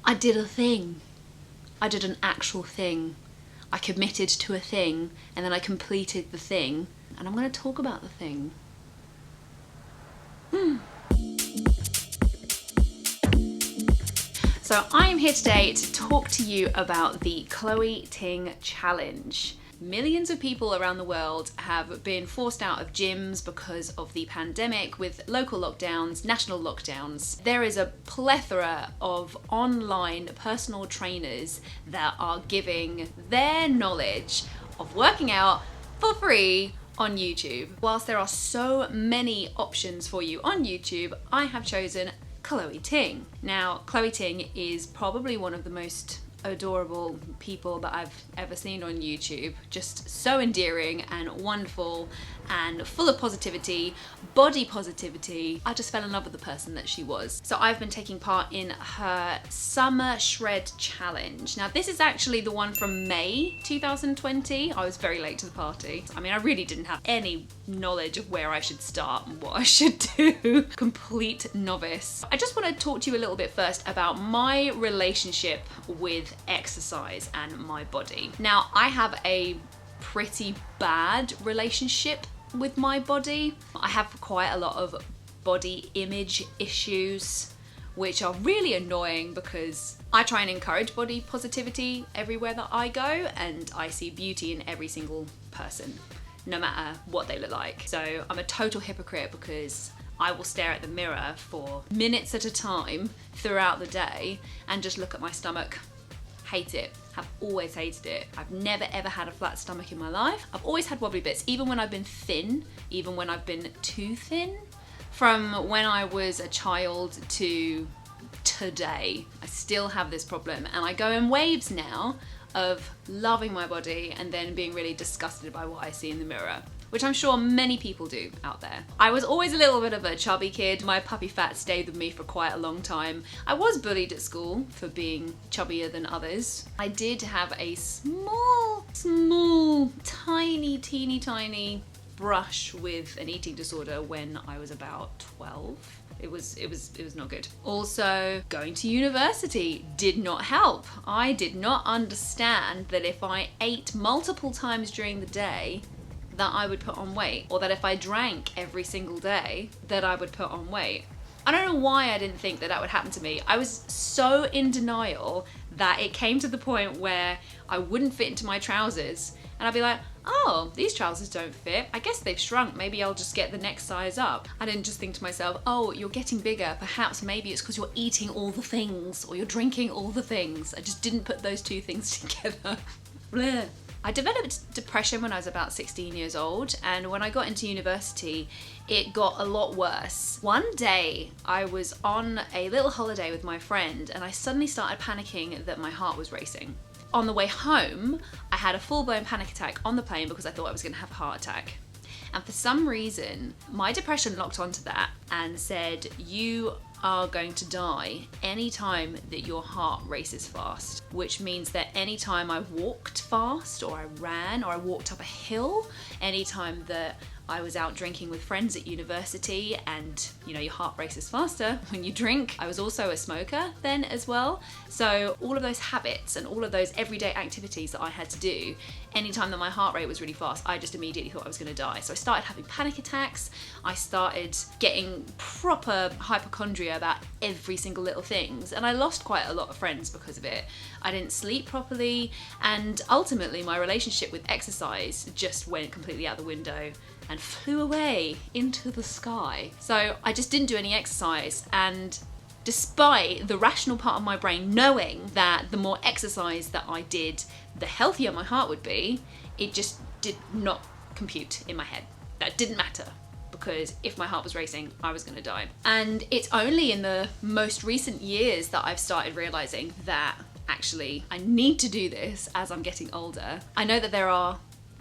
I did a thing. I did an actual thing. I committed to a thing, and then I completed the thing, and I'm going to talk about the thing. So I am here today to talk to you about the Chloe Ting Challenge. Millions of people around the world have been forced out of gyms because of the pandemic, with local lockdowns, national lockdowns. There is a plethora of online personal trainers that are giving their knowledge of working out for free on YouTube. Whilst there are so many options for you on YouTube, I have chosen Chloe Ting. Now, Chloe Ting is probably one of the most adorable people that I've ever seen on YouTube. Just so endearing and wonderful and full of positivity, body positivity. I just fell in love with the person that she was. So I've been taking part in her Summer Shred challenge. Now this is actually the one from May 2020. I was very late to the party. I mean, I really didn't have any knowledge of where I should start and what I should do. Complete novice. I just want to talk to you a little bit first about my relationship with exercise and my body. Now, I have a pretty bad relationship with my body. I have quite a lot of body image issues, which are really annoying because I try and encourage body positivity everywhere that I go, and I see beauty in every single person, no matter what they look like. So I'm a total hypocrite because I will stare at the mirror for minutes at a time throughout the day and just look at my stomach. Hate it. Have always hated it. I've never ever had a flat stomach in my life. I've always had wobbly bits, even when I've been thin, even when I've been too thin. From when I was a child to today, I still have this problem, and I go in waves now of loving my body and then being really disgusted by what I see in the mirror, which I'm sure many people do out there. I was always a little bit of a chubby kid. My puppy fat stayed with me for quite a long time. I was bullied at school for being chubbier than others. I did have a small, teeny tiny brush with an eating disorder when I was about 12. It was not good. Also, going to university did not help. I did not understand that if I ate multiple times during the day, that I would put on weight, or that if I drank every single day, that I would put on weight. I don't know why I didn't think that that would happen to me. I was so in denial that it came to the point where I wouldn't fit into my trousers, and I'd be like, oh, these trousers don't fit. I guess they've shrunk. Maybe I'll just get the next size up. I didn't just think to myself, oh, you're getting bigger. Perhaps maybe it's because you're eating all the things or you're drinking all the things. I just didn't put those two things together. Bleh. I developed depression when I was about 16 years old, and when I got into university, it got a lot worse. One day, I was on a little holiday with my friend, and I suddenly started panicking that my heart was racing. On the way home, I had a full-blown panic attack on the plane because I thought I was going to have a heart attack. And for some reason, my depression locked onto that and said, you are going to die anytime that your heart races fast, which means that anytime I walked fast or I ran or I walked up a hill, anytime that I was out drinking with friends at university, and you know, your heart races faster when you drink. I was also a smoker then as well. So all of those habits and all of those everyday activities that I had to do, anytime that my heart rate was really fast, I just immediately thought I was gonna die. So I started having panic attacks. I started getting proper hypochondria about every single little things. And I lost quite a lot of friends because of it. I didn't sleep properly. And ultimately my relationship with exercise just went completely out the window and flew away into the sky. So I just didn't do any exercise, and despite the rational part of my brain knowing that the more exercise that I did, the healthier my heart would be, it just did not compute in my head. That didn't matter, because if my heart was racing, I was gonna die. And it's only in the most recent years that I've started realizing that actually I need to do this as I'm getting older. I know that there are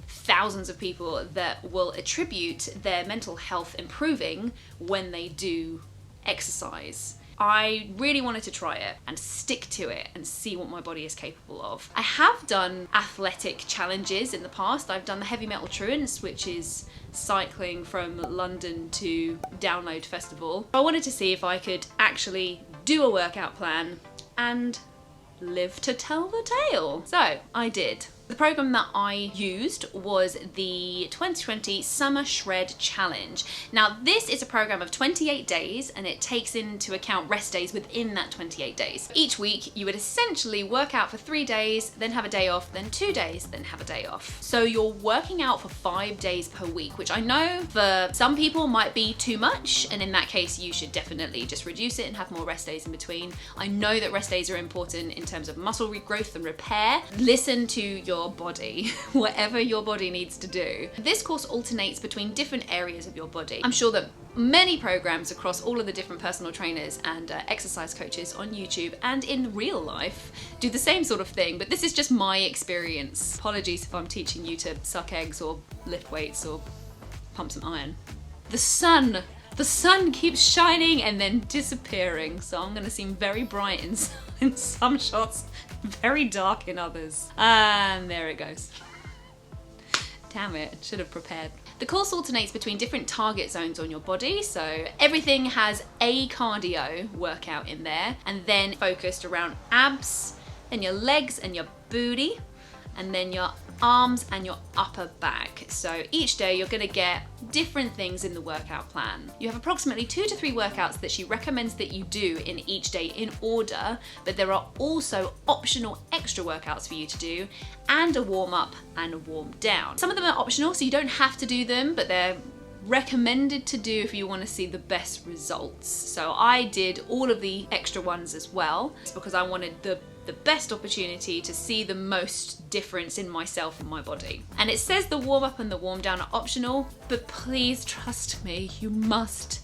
thousands of people that will attribute their mental health improving when they do exercise. I really wanted to try it and stick to it and see what my body is capable of. I have done athletic challenges in the past. I've done the Heavy Metal Truants, which is cycling from London to Download Festival. I wanted to see if I could actually do a workout plan and live to tell the tale. So I did. The program that I used was the 2020 Summer Shred Challenge. Now this is a program of 28 days and it takes into account rest days within that 28 days. Each week you would essentially work out for 3 days, then have a day off, then 2 days, then have a day off. So you're working out for 5 days per week, which I know for some people might be too much, and in that case you should definitely just reduce it and have more rest days in between. I know that rest days are important in terms of muscle regrowth and repair. Listen to your body, whatever your body needs to do. This course alternates between different areas of your body. I'm sure that many programs across all of the different personal trainers and exercise coaches on YouTube and in real life do the same sort of thing, but this is just my experience. Apologies if I'm teaching you to suck eggs or lift weights or pump some iron. The sun keeps shining and then disappearing, so I'm gonna seem very bright in some shots, very dark in others. And there it goes. Damn it, should have prepared. The course alternates between different target zones on your body, so everything has a cardio workout in there, and then focused around abs, then your legs and your booty, and then your arms and your upper back. So each day you're gonna get different things in the workout plan. You have approximately 2 to 3 workouts that she recommends that you do in each day in order, but there are also optional extra workouts for you to do, and a warm up and a warm down. Some of them are optional, so you don't have to do them, but they're recommended to do if you want to see the best results. So I did all of the extra ones as well, because I wanted the best opportunity to see the most difference in myself and my body. And it says the warm up and the warm down are optional, but please trust me, you must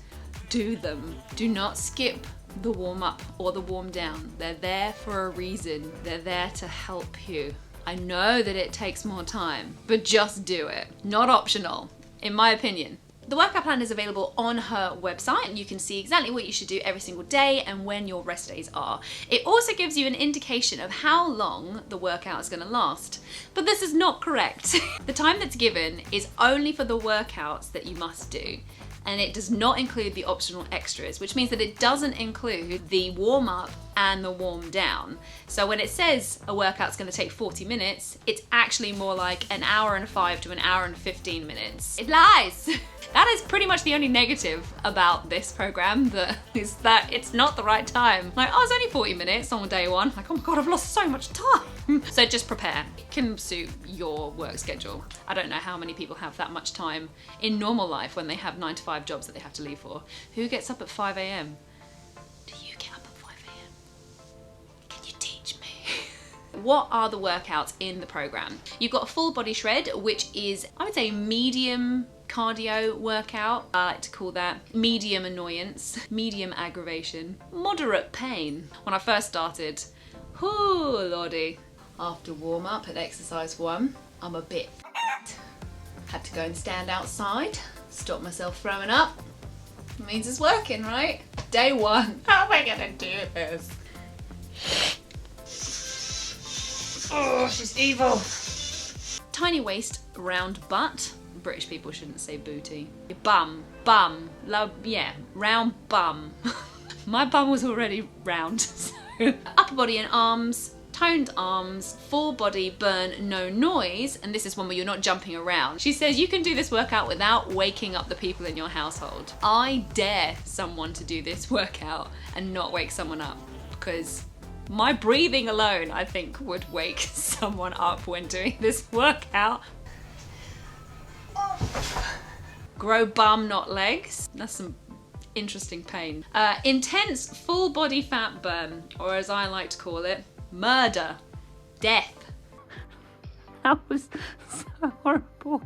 do them. Do not skip the warm up or the warm down. They're there for a reason. They're there to help you. I know that it takes more time, but just do it. Not optional, in my opinion. The workout plan is available on her website, and you can see exactly what you should do every single day and when your rest days are. It also gives you an indication of how long the workout is going to last. But this is not correct. The time that's given is only for the workouts that you must do, and it does not include the optional extras, which means that it doesn't include the warm up and the warm down. So when it says a workout's going to take 40 minutes, it's actually more like an hour and 5 to an hour and 15 minutes. It lies! That is pretty much the only negative about this program, is that it's not the right time. Like, oh, it's only 40 minutes on day one. Like, oh my God, I've lost so much time. So just prepare. It can suit your work schedule. I don't know how many people have that much time in normal life when they have 9 to 5 jobs that they have to leave for. Who gets up at 5 a.m? Do you get up at 5 a.m? Can you teach me? What are the workouts in the program? You've got a full body shred, which is, I would say, medium cardio workout. I like to call that medium annoyance, medium aggravation, moderate pain. When I first started, whoo lordy. After warm up at exercise 1, I'm a bit had to go and stand outside, stop myself throwing up. It means it's working, right? Day 1. How am I gonna do this? Oh, she's evil. Tiny waist, round butt. British people shouldn't say booty. Your bum, love, yeah, round bum. My bum was already round, so. Upper body and arms, toned arms, full body burn, no noise, and this is one where you're not jumping around. She says you can do this workout without waking up the people in your household. I dare someone to do this workout and not wake someone up, because my breathing alone, I think, would wake someone up when doing this workout. Grow bum, not legs. That's some interesting pain. Intense full body fat burn, or as I like to call it, murder, death. That was so horrible.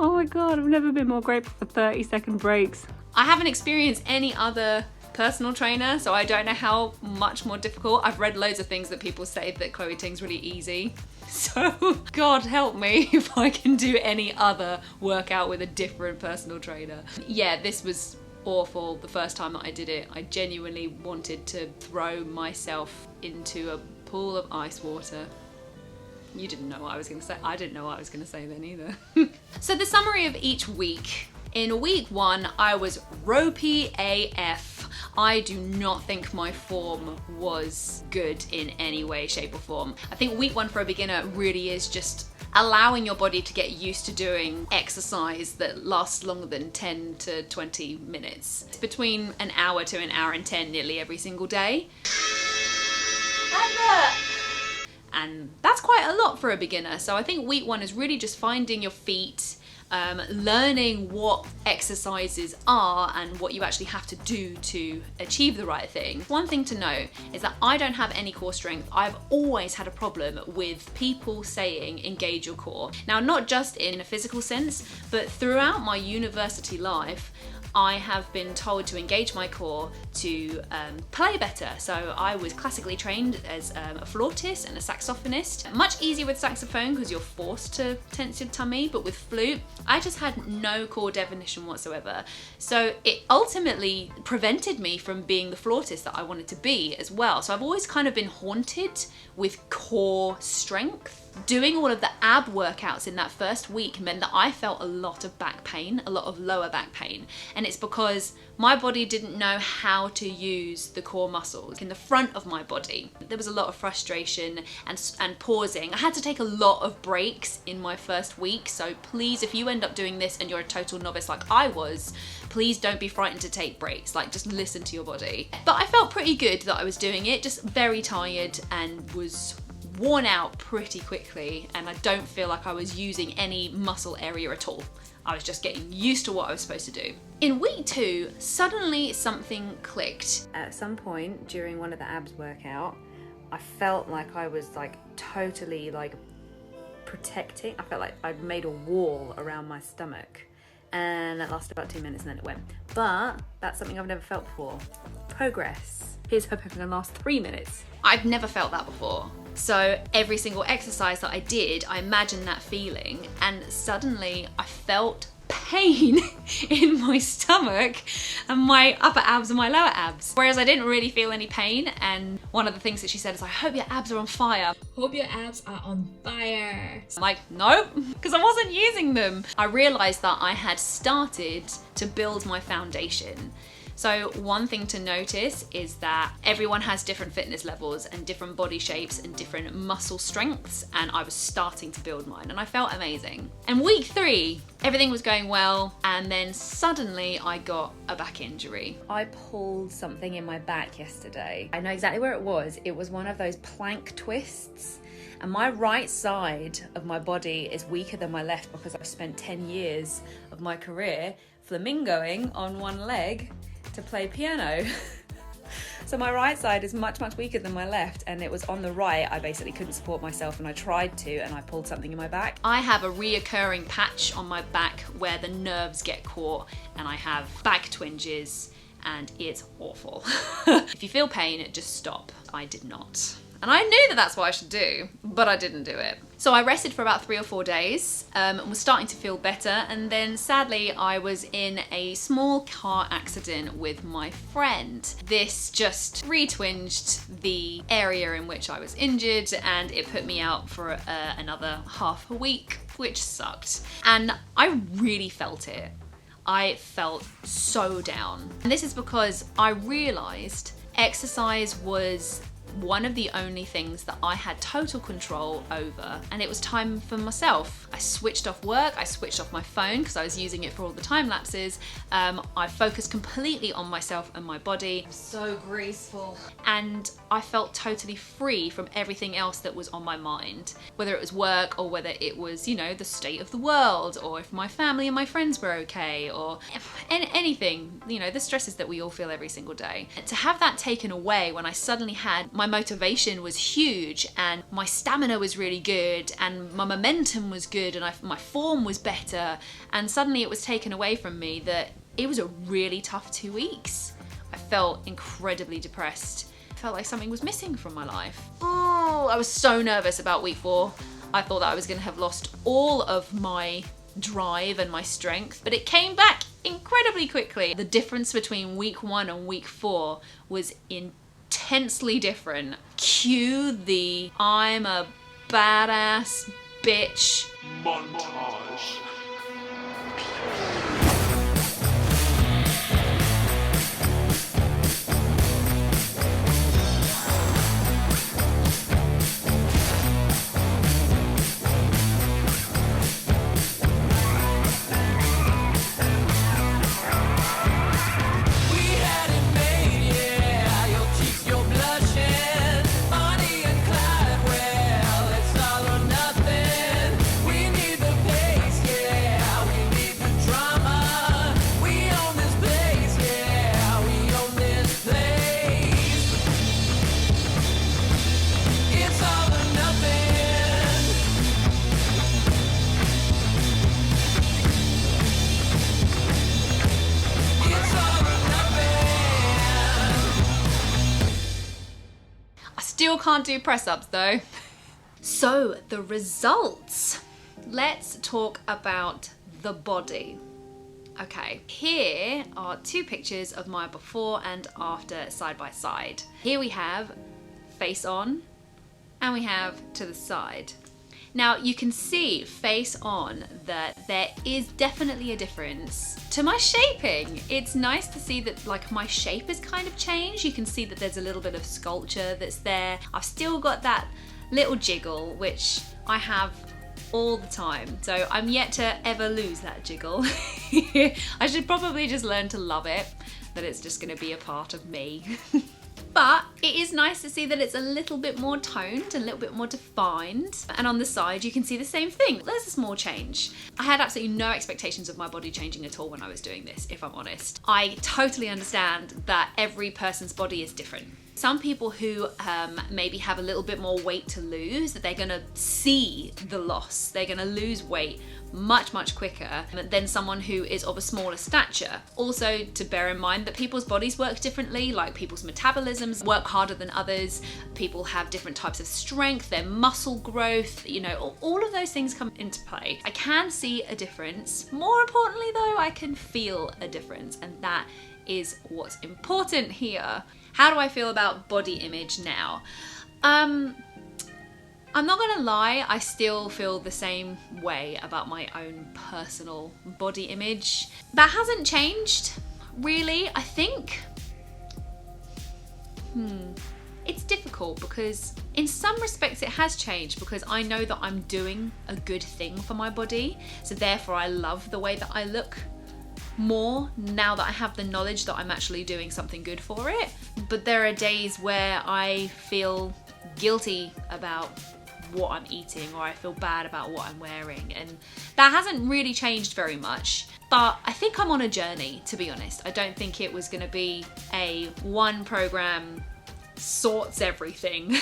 Oh my God, I've never been more grateful for 30-second breaks. I haven't experienced any other personal trainer, so I don't know how much more difficult. I've read loads of things that people say that Chloe Ting's really easy. So God help me if I can do any other workout with a different personal trainer. Yeah, this was awful the first time that I did it. I genuinely wanted to throw myself into a pool of ice water. You didn't know what I was going to say. I didn't know what I was going to say then either. So the summary of each week. In week 1, I was ropey AF. I do not think my form was good in any way, shape or form. I think week 1 for a beginner really is just allowing your body to get used to doing exercise that lasts longer than 10 to 20 minutes. It's between an hour to an hour and 10 nearly every single day. And that's quite a lot for a beginner. So I think week 1 is really just finding your feet, learning what exercises are and what you actually have to do to achieve the right thing. One thing to note is that I don't have any core strength. I've always had a problem with people saying engage your core. Now, not just in a physical sense, but throughout my university life, I have been told to engage my core to play better. So I was classically trained as a flautist and a saxophonist. Much easier with saxophone because you're forced to tense your tummy, but with flute, I just had no core definition whatsoever. So it ultimately prevented me from being the flautist that I wanted to be as well. So I've always kind of been haunted with core strength. Doing all of the ab workouts in that first week meant that I felt a lot of back pain, a lot of lower back pain. And it's because my body didn't know how to use the core muscles in the front of my body. There was a lot of frustration and pausing. I had to take a lot of breaks in my first week. So please, if you end up doing this and you're a total novice like I was, please don't be frightened to take breaks. Like, just listen to your body. But I felt pretty good that I was doing it, just very tired and was worn out pretty quickly, and I don't feel like I was using any muscle area at all. I was just getting used to what I was supposed to do. In week 2, suddenly something clicked. At some point during one of the abs workout, I felt like I was like totally like protecting. I felt like I'd made a wall around my stomach, and that lasted about 2 minutes and then it went. But that's something I've never felt before. Progress. Here's hoping it's gonna last 3 minutes. I've never felt that before. So every single exercise that I did, I imagined that feeling, and suddenly I felt pain in my stomach and my upper abs and my lower abs. Whereas I didn't really feel any pain, and one of the things that she said is, I hope your abs are on fire. Hope your abs are on fire. I'm like, nope, because I wasn't using them. I realized that I had started to build my foundation. So one thing to notice is that everyone has different fitness levels and different body shapes and different muscle strengths, and I was starting to build mine and I felt amazing. And week 3, everything was going well, and then suddenly I got a back injury. I pulled something in my back yesterday. I know exactly where it was. It was one of those plank twists. And my right side of my body is weaker than my left because I've spent 10 years of my career flamingoing on one leg to play piano. So my right side is much, much weaker than my left, and it was on the right. I basically couldn't support myself, and I tried to, and I pulled something in my back. I have a reoccurring patch on my back where the nerves get caught, and I have back twinges, and it's awful. If you feel pain, just stop. I did not. And I knew that that's what I should do, but I didn't do it. So I rested for about 3 or 4 days and was starting to feel better. And then sadly, I was in a small car accident with my friend. This just re-twinged the area in which I was injured, and it put me out for another half a week, which sucked. And I really felt it. I felt so down. And this is because I realized exercise was one of the only things that I had total control over, and it was time for myself. I switched off work, I switched off my phone because I was using it for all the time lapses. I focused completely on myself and my body. So graceful. And I felt totally free from everything else that was on my mind, whether it was work or whether it was, you know, the state of the world, or if my family and my friends were okay, or anything, you know, the stresses that we all feel every single day. To have that taken away when I suddenly had my motivation was huge, and my stamina was really good, and my momentum was good, and my form was better, and suddenly it was taken away from me, that it was a really tough 2 weeks. I felt incredibly depressed. I felt like something was missing from my life. Oh, I was so nervous about week 4. I thought that I was going to have lost all of my drive and my strength, but it came back incredibly quickly. The difference between week 1 and week 4 was intensely different. Cue the I'm a badass bitch montage. I still can't do press-ups though. So the results. Let's talk about the body. Okay, here are 2 pictures of my before and after side by side. Here we have face on and we have to the side. Now you can see face on that there is definitely a difference to my shaping. It's nice to see that like my shape has kind of changed. You can see that there's a little bit of sculpture that's there. I've still got that little jiggle, which I have all the time. So I'm yet to ever lose that jiggle. I should probably just learn to love it, that it's just gonna be a part of me. But it is nice to see that it's a little bit more toned, a little bit more defined. And on the side, you can see the same thing. There's a small change. I had absolutely no expectations of my body changing at all when I was doing this, if I'm honest. I totally understand that every person's body is different. Some people who maybe have a little bit more weight to lose, that they're gonna see the loss. They're gonna lose weight much quicker than someone who is of a smaller stature. Also to bear in mind that people's bodies work differently, like people's metabolisms work harder than others. People have different types of strength, their muscle growth, you know, all of those things come into play. I can see a difference. More importantly though, I can feel a difference, and that is what's important here. How do I feel about body image now? I'm not gonna lie, I still feel the same way about my own personal body image. That hasn't changed, really. I think, it's difficult because in some respects it has changed, because I know that I'm doing a good thing for my body. So therefore I love the way that I look more now that I have the knowledge that I'm actually doing something good for it. But there are days where I feel guilty about what I'm eating, or I feel bad about what I'm wearing, and that hasn't really changed very much. But I think I'm on a journey, to be honest. I don't think it was gonna be a one program sorts everything.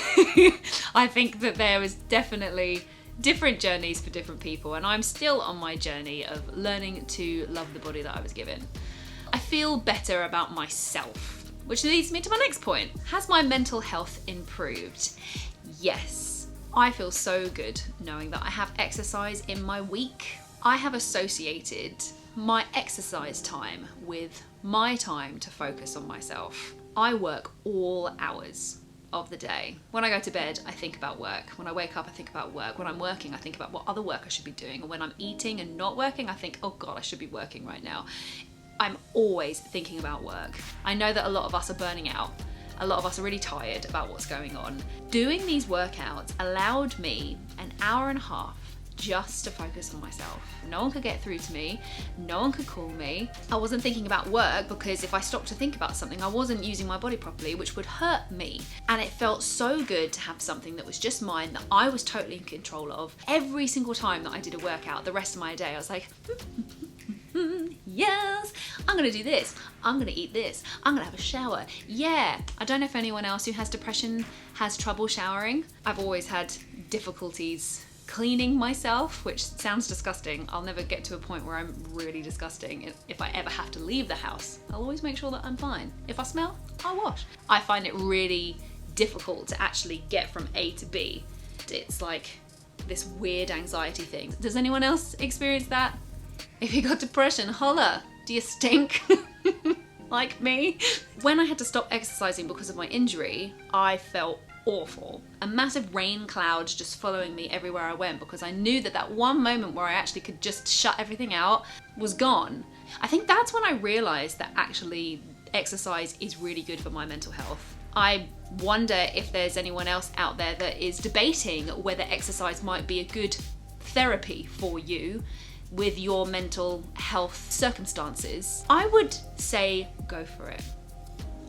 I think that there was definitely different journeys for different people, and I'm still on my journey of learning to love the body that I was given. I feel better about myself, which leads me to my next point. Has my mental health improved? Yes. I feel so good knowing that I have exercise in my week. I have associated my exercise time with my time to focus on myself. I work all hours of the day. When I go to bed, I think about work. When I wake up, I think about work. When I'm working, I think about what other work I should be doing. And when I'm eating and not working, I think, oh God, I should be working right now. I'm always thinking about work. I know that a lot of us are burning out. A lot of us are really tired about what's going on. Doing these workouts allowed me an hour and a half just to focus on myself. No one could get through to me. No one could call me. I wasn't thinking about work, because if I stopped to think about something, I wasn't using my body properly, which would hurt me. And it felt so good to have something that was just mine, that I was totally in control of. Every single time that I did a workout, the rest of my day, I was like, yes, I'm gonna do this, I'm gonna eat this, I'm gonna have a shower. Yeah, I don't know if anyone else who has depression has trouble showering. I've always had difficulties cleaning myself, which sounds disgusting. I'll never get to a point where I'm really disgusting. If I ever have to leave the house, I'll always make sure that I'm fine. If I smell, I'll wash. I find it really difficult to actually get from A to B. It's like this weird anxiety thing. Does anyone else experience that? If you got depression, holla. Do you stink? Like me? When I had to stop exercising because of my injury, I felt awful. A massive rain cloud just following me everywhere I went, because I knew that that one moment where I actually could just shut everything out was gone. I think that's when I realized that actually exercise is really good for my mental health. I wonder if there's anyone else out there that is debating whether exercise might be a good therapy for you with your mental health circumstances. I would say go for it.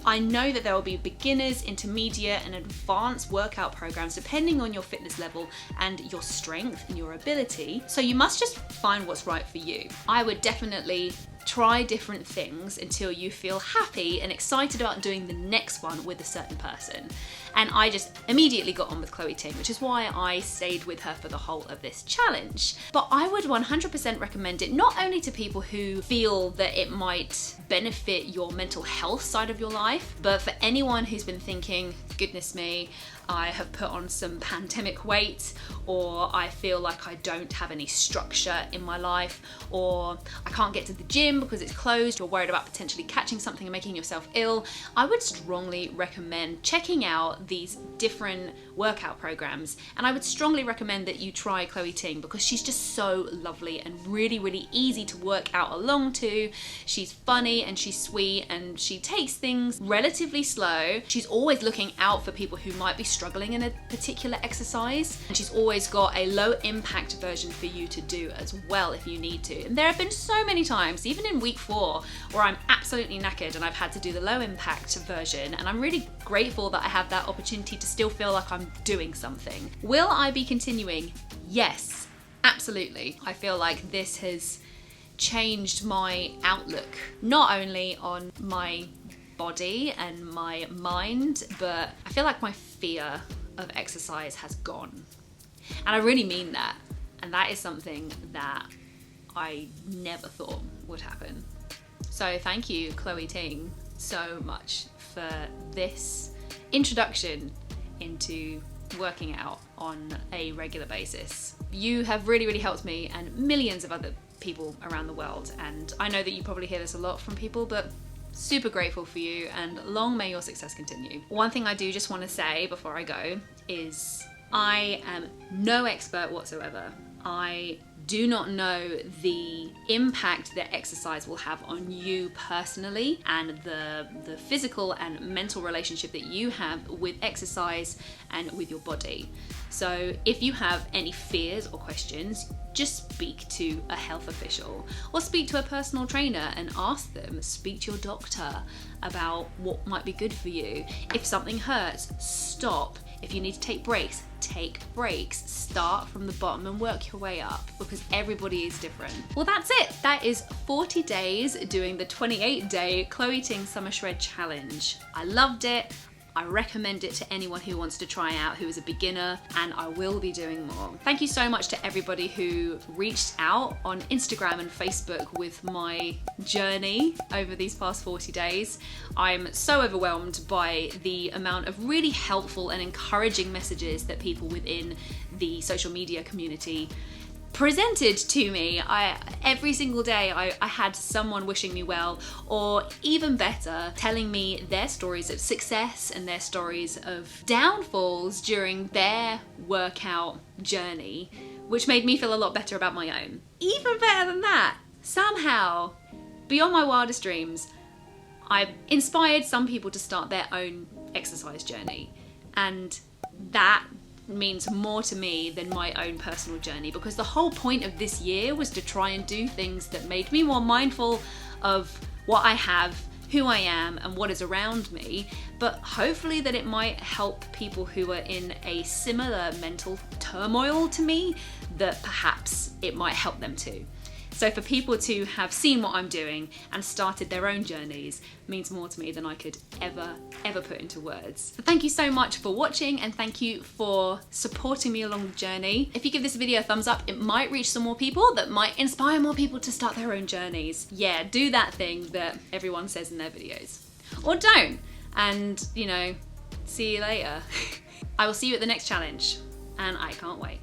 I know that there will be beginners, intermediate and advanced workout programs depending on your fitness level and your strength and your ability. So you must just find what's right for you. I would definitely try different things until you feel happy and excited about doing the next one with a certain person. And I just immediately got on with Chloe Ting, which is why I stayed with her for the whole of this challenge. But I would 100% recommend it not only to people who feel that it might benefit your mental health side of your life, but for anyone who's been thinking, goodness me, I have put on some pandemic weight, or I feel like I don't have any structure in my life, or I can't get to the gym because it's closed, or worried about potentially catching something and making yourself ill. I would strongly recommend checking out these different workout programs, and I would strongly recommend that you try Chloe Ting because she's just so lovely and really, really easy to work out along to. She's funny and she's sweet and she takes things relatively slow. She's always looking out for people who might be struggling in a particular exercise, and she's always got a low impact version for you to do as well if you need to. And there have been so many times, even in week 4, where I'm absolutely knackered and I've had to do the low impact version, and I'm really grateful that I have that opportunity to still feel like I'm doing something. Will I be continuing? Yes, absolutely. I feel like this has changed my outlook, not only on my body and my mind, but I feel like my fear of exercise has gone. And I really mean that. And that is something that I never thought would happen. So thank you, Chloe Ting, so much for this introduction into working out on a regular basis. You have really, really helped me and millions of other people around the world. And I know that you probably hear this a lot from people, but super grateful for you, and long may your success continue. One thing I do just want to say before I go is I am no expert whatsoever. I do not know the impact that exercise will have on you personally, and the physical and mental relationship that you have with exercise and with your body. So if you have any fears or questions, just speak to a health official or speak to a personal trainer and ask them. Speak to your doctor about what might be good for you. If something hurts, stop. If you need to take breaks, take breaks. Start from the bottom and work your way up, because everybody is different. Well, that's it. That is 40 days doing the 28-day Chloe Ting Summer Shred challenge. I loved it. I recommend it to anyone who wants to try out, who is a beginner, and I will be doing more. Thank you so much to everybody who reached out on Instagram and Facebook with my journey over these past 40 days. I'm so overwhelmed by the amount of really helpful and encouraging messages that people within the social media community presented to me. Every single day I had someone wishing me well, or even better, telling me their stories of success and their stories of downfalls during their workout journey, which made me feel a lot better about my own. Even better than that, somehow, beyond my wildest dreams, I've inspired some people to start their own exercise journey, and that means more to me than my own personal journey, because the whole point of this year was to try and do things that made me more mindful of what I have, who I am, and what is around me, but hopefully that it might help people who are in a similar mental turmoil to me, that perhaps it might help them too. So for people to have seen what I'm doing and started their own journeys means more to me than I could ever put into words. So thank you so much for watching, and thank you for supporting me along the journey. If you give this video a thumbs up, it might reach some more people, that might inspire more people to start their own journeys. Yeah, do that thing that everyone says in their videos. Or don't, and you know, see you later. I will see you at the next challenge, and I can't wait.